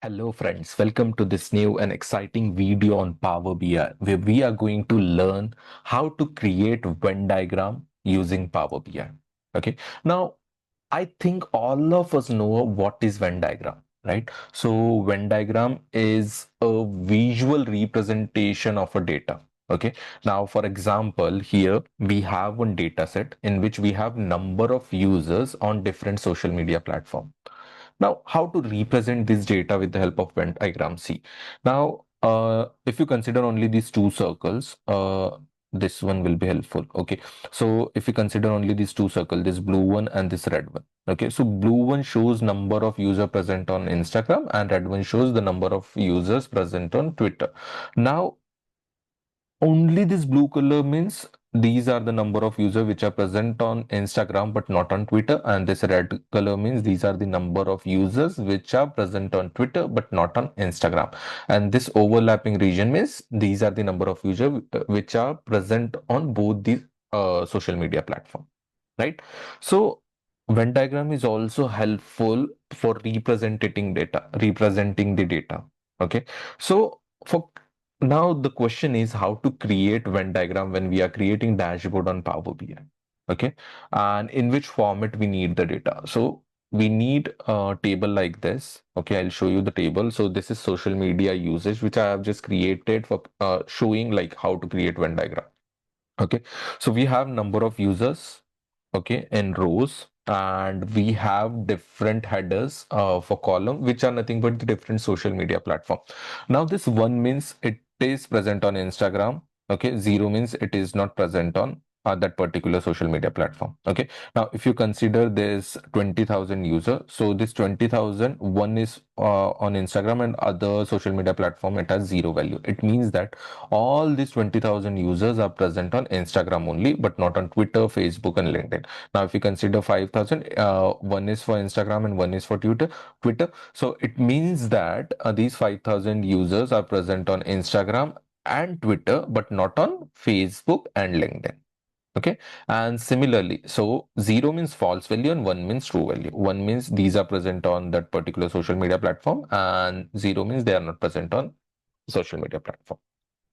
Hello friends, welcome to this new and exciting video on Power BI where we are going to learn how to create Venn diagram using Power BI. Okay, now I think all of us know what is Venn diagram, right? So Venn diagram is a visual representation of a data. Okay, now for example, here we have one data set in which we have number of users on different social media platforms. Now, how to represent this data with the help of Venn diagram? See, now, if you consider only these two circles, this one will be helpful. Okay, so if you consider only these two circles, this blue one and this red one. Okay, so blue one shows number of user present on Instagram and red one shows the number of users present on Twitter. Now, only this blue color means these are the number of users which are present on Instagram but not on Twitter, and this red color means these are the number of users which are present on Twitter but not on Instagram, and this overlapping region means these are the number of users which are present on both these social media platform, right? So Venn diagram is also helpful for representing the data. Okay, so for now, the question is how to create Venn diagram when we are creating dashboard on Power BI. Okay, and in which format we need the data. So we need a table like this. Okay, I'll show you the table. So this is social media usage, which I have just created for showing like how to create Venn diagram. Okay, so we have number of users, okay, in rows, and we have different headers for column, which are nothing but the different social media platform. Now this one means it is present on Instagram. Okay, zero means it is not present on that particular social media platform. Okay, now if you consider this 20,000 user, so this 20,000 one is on Instagram and other social media platform it has zero value. It means that all these 20,000 users are present on Instagram only, but not on Twitter, Facebook, and LinkedIn. Now, if you consider 5,000, one is for Instagram and one is for Twitter. So it means that these 5,000 users are present on Instagram and Twitter, but not on Facebook and LinkedIn. Okay, and similarly, so zero means false value and one means true value. One means these are present on that particular social media platform, and zero means they are not present on social media platform.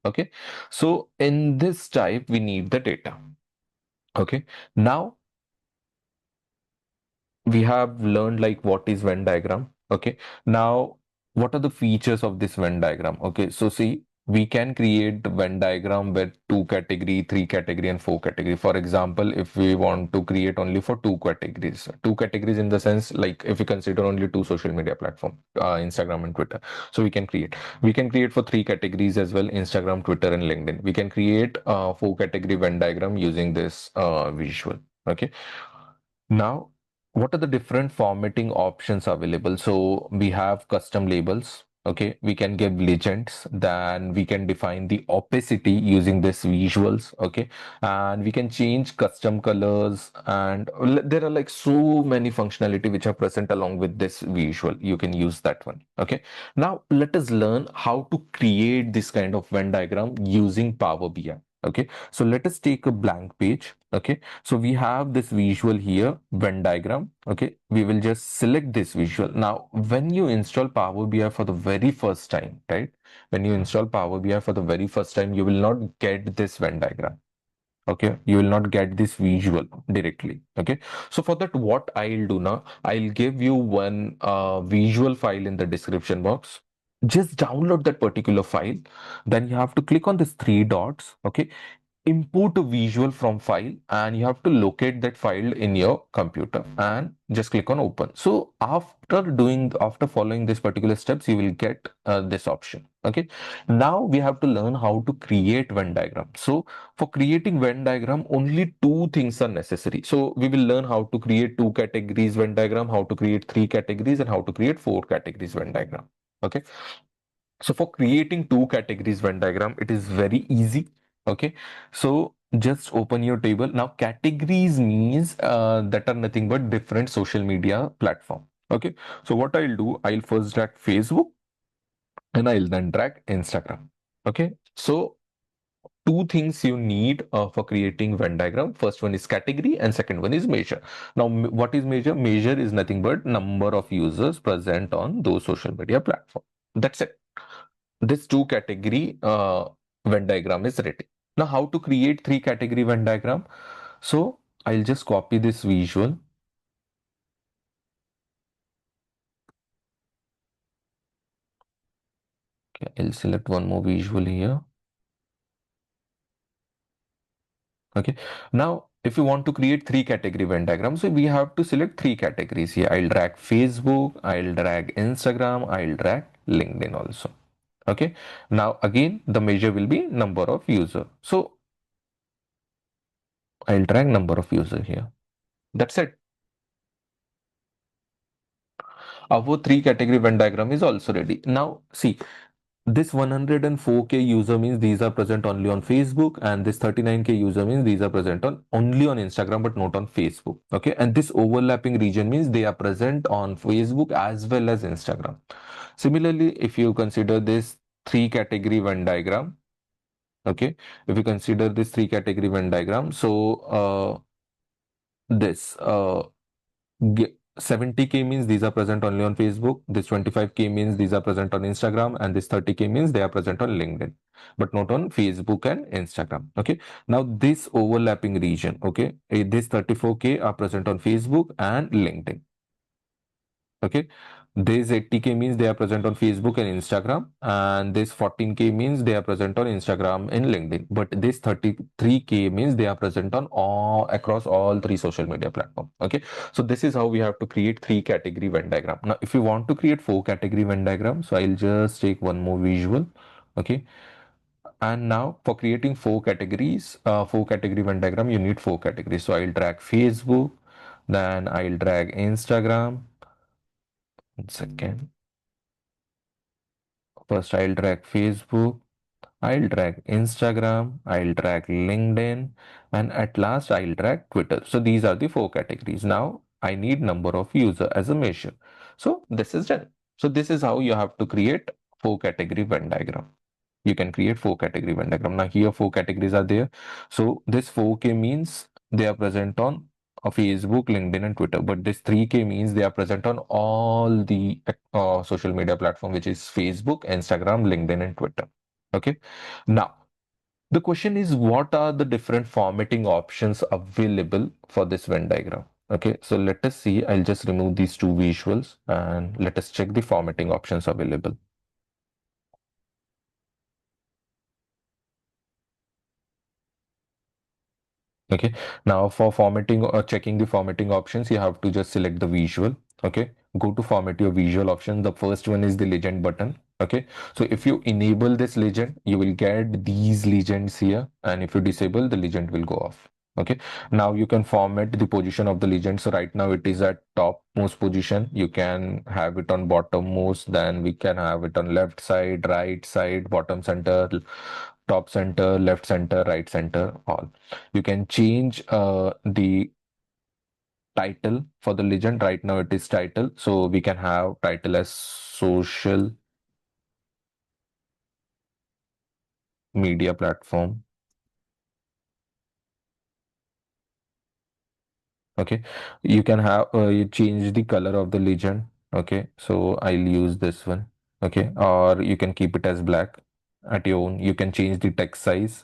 Okay, so in this type we need the data. Okay, now we have learned like what is Venn diagram. Okay, now what are the features of this Venn diagram? Okay, so see, we can create the Venn diagram with two category, three category, and four category. For example, if we want to create only for two categories in the sense like if we consider only two social media platform, Instagram and Twitter, so we can create for three categories as well: Instagram, Twitter, and LinkedIn. We can create four category Venn diagram using this visual. Okay, now, what are the different formatting options available? So we have custom labels. Okay, we can give legends, then we can define the opacity using this visuals. Okay, and we can change custom colors, and there are like so many functionality which are present along with this visual. You can use that one. Okay, now let us learn how to create this kind of Venn diagram using Power BI. Okay, so let us take a blank page. Okay, so we have this visual here, Venn diagram. Okay, we will just select this visual. Now, when you install Power BI for the very first time, right? When you install Power BI for the very first time, you will not get this Venn diagram. Okay, you will not get this visual directly. Okay, so for that, what I'll do now, I'll give you one visual file in the description box. Just download that particular file. Then you have to click on these three dots. Okay, import a visual from file, and you have to locate that file in your computer and just click on open. So after following this particular steps, you will get this option. Okay, now we have to learn how to create Venn diagram. So for creating Venn diagram, only two things are necessary. So we will learn how to create two categories Venn diagram, how to create three categories, and how to create four categories Venn diagram. Okay, so for creating two categories Venn diagram, it is very easy. Okay, so just open your table. Now categories means that are nothing but different social media platform. Okay, so what I'll do, I'll first drag Facebook and I'll then drag Instagram. Okay, so two things you need for creating Venn diagram. First one is category and second one is measure. Now, what is measure? Measure is nothing but number of users present on those social media platform. That's it. This two category Venn diagram is ready. Now, how to create three category Venn diagram? So I'll just copy this visual. Okay, I'll select one more visual here. Okay. Now, if you want to create three category Venn diagram, so we have to select three categories here. I'll drag Facebook, I'll drag Instagram, I'll drag LinkedIn also. Okay. Now, again, the measure will be number of user. So I'll drag number of user here. That's it. Our three category Venn diagram is also ready. Now, see, this 104K user means these are present only on Facebook, and this 39K user means these are present on only on Instagram but not on Facebook. Okay, and this overlapping region means they are present on Facebook as well as Instagram. Similarly, if you consider this three category Venn diagram, okay, if you consider this three category Venn diagram, so this 70K means these are present only on Facebook. This 25K means these are present on Instagram, and this 30K means they are present on LinkedIn, but not on Facebook and Instagram. Okay. Now this overlapping region, okay, this 34K are present on Facebook and LinkedIn. Okay. This 80K means they are present on Facebook and Instagram, and this 14K means they are present on Instagram and LinkedIn. But this 33K means they are present on all across all three social media platforms. Okay, so this is how we have to create three category Venn diagram. Now, if you want to create four category Venn diagram, so I'll just take one more visual. Okay, and now for creating four categories, four category Venn diagram, you need four categories. So I'll drag Facebook, then I'll drag Instagram. One second. First, I'll drag Facebook, I'll drag Instagram, I'll drag LinkedIn, and at last I'll drag Twitter. So these are the four categories. Now I need number of user as a measure. So this is done. So this is how you have to create four category Venn diagram. You can create four category Venn diagram. Now here four categories are there. So this 4K means they are present on Facebook, LinkedIn, and Twitter. But this 3K means they are present on all the social media platform, which is Facebook, Instagram, LinkedIn, and Twitter. Okay. Now the question is, what are the different formatting options available for this Venn diagram? Okay, so let us see. I'll just remove these two visuals and let us check the formatting options available. Okay, now for formatting or checking the formatting options, you have to just select the visual. Okay, go to format your visual option. The first one is the legend button. Okay, so if you enable this legend, you will get these legends here, and if you disable, the legend will go off. Okay, now you can format the position of the legend. So right now it is at topmost position. You can have it on bottom most, then we can have it on left side, right side, bottom center, top center, left center, right center, all. You can change the title for the legend. Right now it is title, so we can have title as social media platform. Okay, you can have you change the color of the legend. Okay, so I'll use this one. Okay, or you can keep it as black at your own. You can change the text size,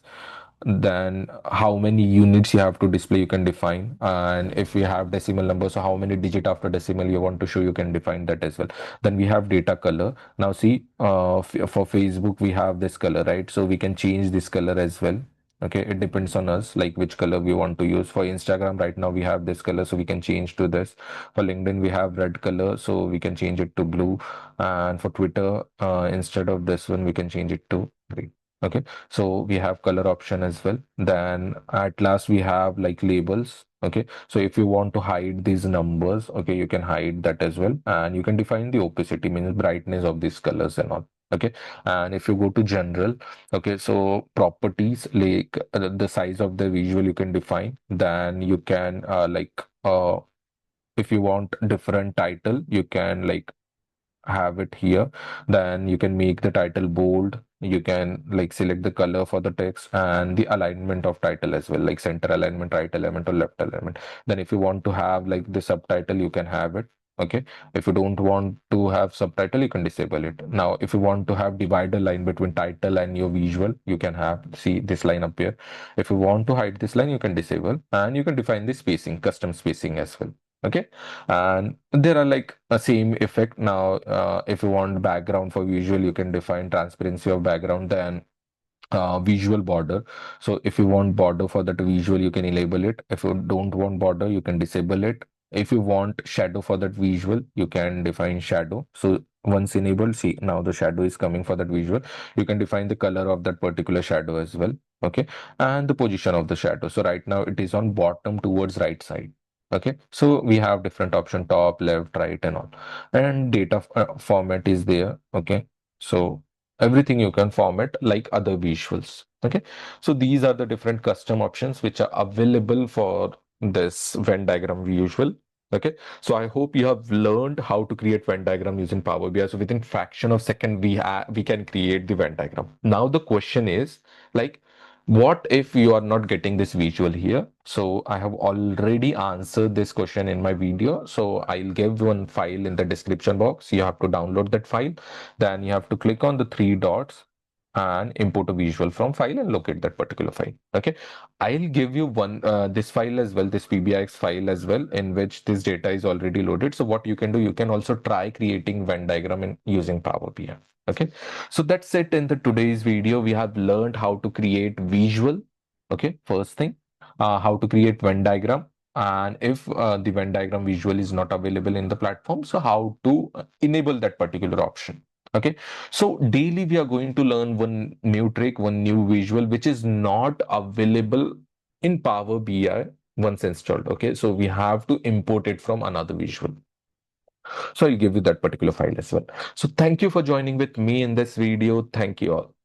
then how many units you have to display you can define, and if we have decimal number, so how many digit after decimal you want to show, you can define that as well. Then we have data color. Now see, for Facebook we have this color, right? So we can change this color as well. Okay, it depends on us, like which color we want to use. For Instagram right now we have this color, so we can change to this. For LinkedIn we have red color, so we can change it to blue. And for Twitter, instead of this one we can change it to green. Okay, so we have color option as well. Then at last we have like labels. Okay, so if you want to hide these numbers, okay, you can hide that as well, and you can define the opacity, means brightness of these colors and all. Okay, and if you go to general, okay, so properties, like the size of the visual you can define. Then you can if you want different title, you can like have it here. Then you can make the title bold, You can like select the color for the text and the alignment of title as well, like center alignment, right alignment, or left alignment. Then if you want to have like the subtitle, you can have it. Okay. If you don't want to have subtitle, you can disable it. Now, if you want to have divider line between title and your visual, you can have, see this line up here. If you want to hide this line, you can disable, and you can define the spacing, custom spacing as well. Okay. And there are like a same effect. Now, if you want background for visual, you can define transparency of background, then visual border. So if you want border for that visual, you can enable it. If you don't want border, you can disable it. If you want shadow for that visual, you can define shadow. So once enabled, see now the shadow is coming for that visual. You can define the color of that particular shadow as well. Okay. And the position of the shadow. So right now it is on bottom towards right side. Okay. So we have different option, top, left, right, and all. And data format is there. Okay. So everything you can format like other visuals. Okay. So these are the different custom options which are available for this Venn diagram visual. Okay. So I hope you have learned how to create Venn diagram using Power BI. So within fraction of second, we can create the Venn diagram. Now the question is like, what if you are not getting this visual here? So I have already answered this question in my video. So I'll give one file in the description box. You have to download that file. Then you have to click on the three dots and import a visual from file and locate that particular file. Okay. I'll give you one this file as well, this PBIX file as well, in which this data is already loaded. So what you can do, you can also try creating Venn diagram in using Power BI. Okay. So that's it in the today's video. We have learned how to create visual. Okay. First thing, how to create Venn diagram. And if the Venn diagram visual is not available in the platform, so how to enable that particular option. Okay. So daily we are going to learn one new trick, one new visual, which is not available in Power BI once installed. Okay. So we have to import it from another visual. So I'll give you that particular file as well. So thank you for joining with me in this video. Thank you all.